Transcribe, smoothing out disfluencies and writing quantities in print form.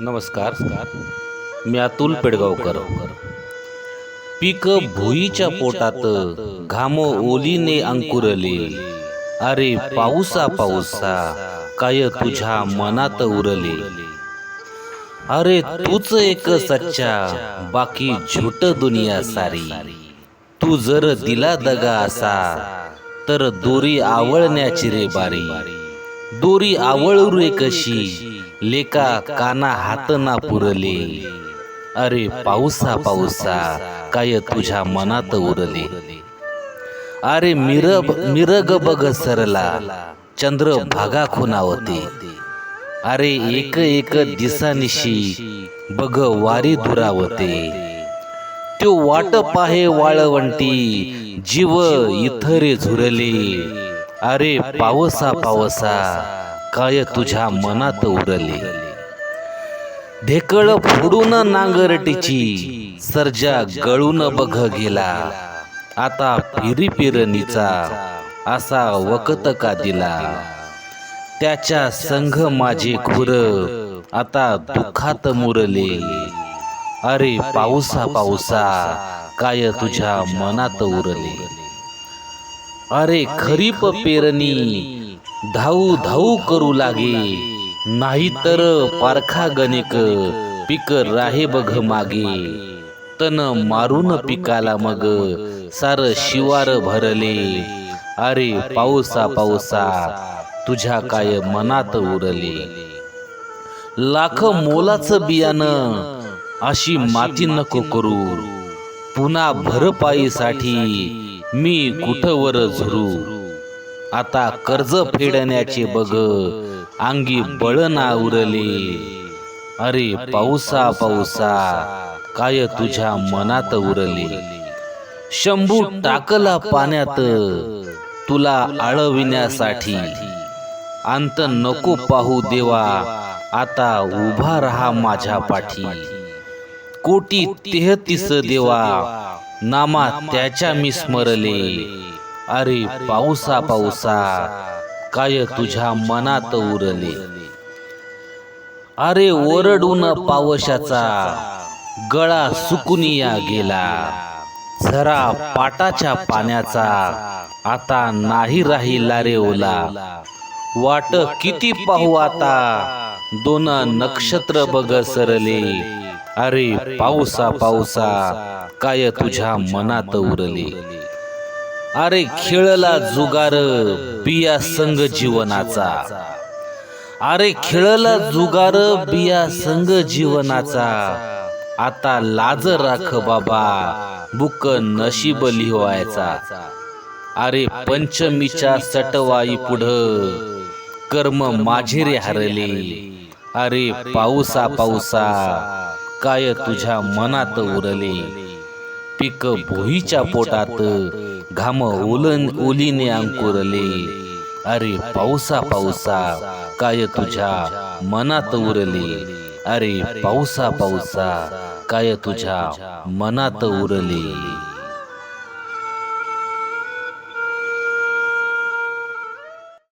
नमस्कार. मी अतुल पेडगावकर. पीक भुईच्या पोटात घाम ओलीने अंकुरले. अरे पाऊसा पाऊसा काय तुझ्या मनात उरले. अरे तूच एक सच्चा बाकी झूट दुनिया सारी. तू जर दिला दगा असा तर दोरी आवळण्याची रे बारी. दोरी आवळू रे कशी लेका काना हात ना पुरले. अरे पाऊसा पाऊसा काय तुझ्या मनात उरले. अरे मिरग बघ सरला चंद्र भागा खुनावते. अरे एक एक दिसानिशी बघ वारी दुरावते. त्यो वाट पाहे वाळवंटी जीव इथरे झुरले. अरे पावसा पावसा काय तुझ्या मनात उरले. ढेकळ फोडून नांगरटीची सर्जा गळून बघ गेला. आता फिरी पेरणीचा असा वकत का दिला. त्याच्या संघ माझे खुर आता दुःखात मुरले. अरे पाऊसा पाऊसा काय तुझ्या मनात उरले. अरे खरीप पेरणी धाऊ धाऊ करू लागे. नाही तर पारखा गणिक पीक राहे बघ मागे. तन मारून पिकाला मग सार शिवार भरले. अरे पाऊसा पाऊसा तुझ्या काय मनात उरले. लाख मोलाचं बियाणं अशी माती नको करू. पुन्हा भरपाईसाठी मी कुठवर झुरू. आता कर्ज फेडण्याचे बघ अंगी बळ ना उरले. अरे पाऊसा पाऊसा काय तुझ्या मनात उरले. शंभू टाकला पाण्यात तुला आळविण्यासाठी. अंत नको पाहू देवा आता उभा राहा माझ्या पाठी. कोटी 33 देवा नामा त्याच्या मी स्मरले. अरे पाऊसा पाऊसा काय तुझ्या मनात उरले. अरे ओरडून पावसाचा गळा सुकुनिया गेला. झरा पाटाच्या पाण्याचा आता नाही राहिला रे ओला. वाट किती पाहू आता दोन नक्षत्र बघ सरले. अरे पाऊसा पाऊसा काय तुझ्या मनात उरले. अरे खेळला जुगार बिया संग जीवनाचा. अरे खेळला जुगार बिया संग जीवनाचा. आता लाज राख बाबा बुक नशीब लिहायचा. अरे पंचमीच्या सटवाई पुढं कर्म माझे रे हरले. अरे पाऊसा पाऊसा काय तुझ्या मनात उरले. पीक भुईच्या पोटात घाम ओलीने अंकुरले. अरे पाऊसा पाऊसा काय तुझ्या मनात उरले. अरे पाऊसा पाऊसा काय तुझ्या मनात उरले.